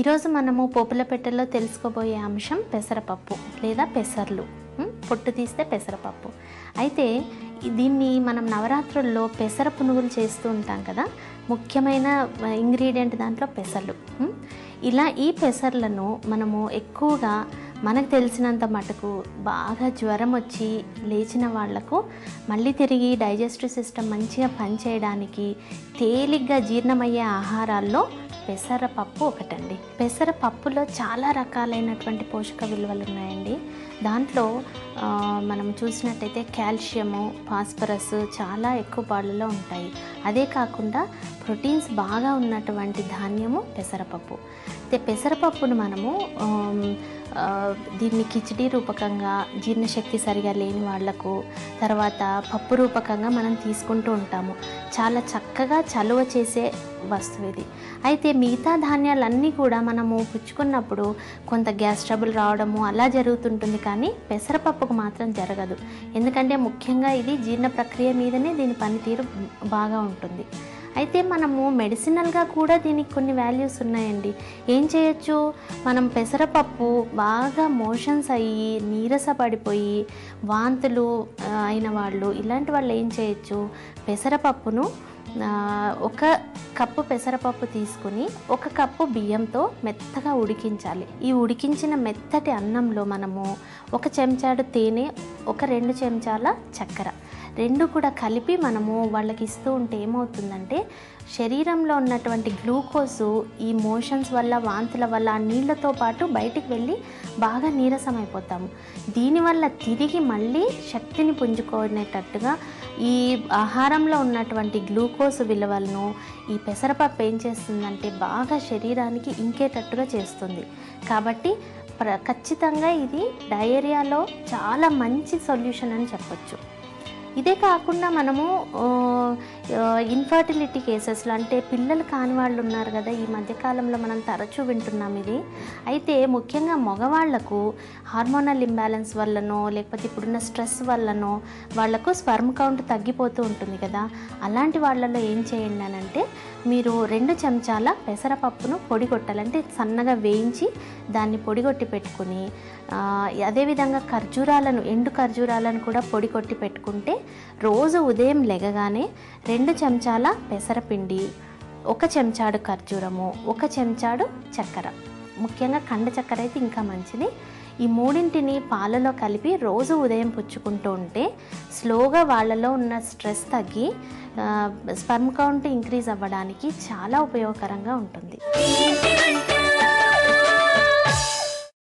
ఈరోజు మనము పోపుల పెట్టెలో తెలుసుకోబోయే అంశం పెసరపప్పు లేదా పెసర్లు. పొట్టు తీస్తే పెసరపప్పు. అయితే దీన్ని మనం నవరాత్రుల్లో పెసర పునుగులు చేస్తూ ఉంటాం కదా. ముఖ్యమైన ఇంగ్రీడియంట్ దాంట్లో పెసర్లు. ఇలా ఈ పెసర్లను మనము ఎక్కువగా మనకు తెలిసినంత మటుకు బాగా జ్వరం వచ్చి లేచిన వాళ్లకు మళ్ళీ తిరిగి డైజెస్టివ్ సిస్టమ్ మంచిగా పనిచేయడానికి తేలిగ్గా జీర్ణమయ్యే ఆహారాల్లో పెసరపప్పు ఒకటండి. పెసరపప్పులో చాలా రకాలైనటువంటి పోషక విలువలు ఉన్నాయండి. దాంట్లో మనం చూసినట్టయితే కాల్షియము, ఫాస్ఫరస్ చాలా ఎక్కువ పాళ్ళలో ఉంటాయి. అదే కాకుండా ప్రోటీన్స్ బాగా ఉన్నటువంటి ధాన్యము పెసరపప్పు. అయితే పెసరపప్పును మనము దీన్ని కిచిడీ రూపకంగా, జీర్ణశక్తి సరిగా లేని వాళ్లకు, తర్వాత పప్పు రూపకంగా మనం తీసుకుంటూ ఉంటాము. చాలా చక్కగా చలువ చేసే వస్తువు ఇది. అయితే మిగతా ధాన్యాలన్నీ కూడా మనము పుచ్చుకున్నప్పుడు కొంత గ్యాస్ ట్రబుల్ రావడము అలా జరుగుతుంటుంది, కానీ పెసరపప్పుకు మాత్రం జరగదు. ఎందుకంటే ముఖ్యంగా ఇది జీర్ణ ప్రక్రియ మీదనే దీని పనితీరు బాగా ఉంటుంది. అయితే మనము మెడిసినల్గా కూడా దీనికి కొన్ని వాల్యూస్ ఉన్నాయండి. ఏం చేయొచ్చు, మనం పెసరపప్పు బాగా మోషన్స్ అయ్యి నీరసపడిపోయి వాంతులు అయిన వాళ్ళు, ఇలాంటి వాళ్ళు ఏం చేయొచ్చు, పెసరపప్పును ఒక కప్పు పెసరపప్పు తీసుకుని 1 కప్పు బియ్యంతో మెత్తగా ఉడికించాలి. ఈ ఉడికించిన మెత్తటి అన్నంలో మనము 1 చెంచాడు తేనె, 2 చెంచాల చక్కెర, 2 కూడా కలిపి మనము వాళ్ళకి ఇస్తూ ఉంటే ఏమవుతుందంటే శరీరంలో ఉన్నటువంటి గ్లూకోజు ఈ మోషన్స్ వల్ల, వాంతుల వల్ల ఆ నీళ్ళతో పాటు బయటికి వెళ్ళి బాగా నీరసం అయిపోతాము. దీనివల్ల తిరిగి మళ్ళీ శక్తిని పుంజుకునేటట్టుగా ఈ ఆహారంలో ఉన్నటువంటి గ్లూకోజ్ విలువలను ఈ పెసరపప్పు ఏం చేస్తుందంటే బాగా శరీరానికి ఇంకేటట్టుగా చేస్తుంది. కాబట్టి ఖచ్చితంగా ఇది డయేరియాలో చాలా మంచి సొల్యూషన్ అని చెప్పొచ్చు. ఇదే కాకుండా మనము ఇన్ఫర్టిలిటీ కేసెస్లో, అంటే పిల్లలు కాని వాళ్ళు ఉన్నారు కదా, ఈ మధ్యకాలంలో మనం తరచూ వింటున్నాం ఇది. అయితే ముఖ్యంగా మగవాళ్లకు హార్మోనల్ ఇంబ్యాలెన్స్ వల్లనో లేకపోతే ఇప్పుడున్న స్ట్రెస్ వల్లనో వాళ్లకు స్పర్మ్ కౌంట్ తగ్గిపోతూ ఉంటుంది కదా. అలాంటి వాళ్ళలో ఏం చేయండి అని అంటే, మీరు 2 చెంచాల పెసరపప్పును పొడిగొట్టాలంటే సన్నగా వేయించి దాన్ని పొడిగొట్టి పెట్టుకుని, అదేవిధంగా ఖర్జూరాలను, ఎండు ఖర్జూరాలను కూడా పొడిగొట్టి పెట్టుకుంటే రోజు ఉదయం లెగగానే 2 చెంచాల పెసరపిండి, 1 చెంచాడు ఖర్జూరము, 1 చెంచాడు చక్కెర, ముఖ్యంగా కండ చక్కెర అయితే ఇంకా మంచిది. ఈ మూడింటిని పాలలో కలిపి రోజు ఉదయం పుచ్చుకుంటూ ఉంటే స్లోగా వాళ్ళలో ఉన్న స్ట్రెస్ తగ్గి స్పర్మ్ కౌంట్ ఇంక్రీజ్ అవ్వడానికి చాలా ఉపయోగకరంగా ఉంటుంది.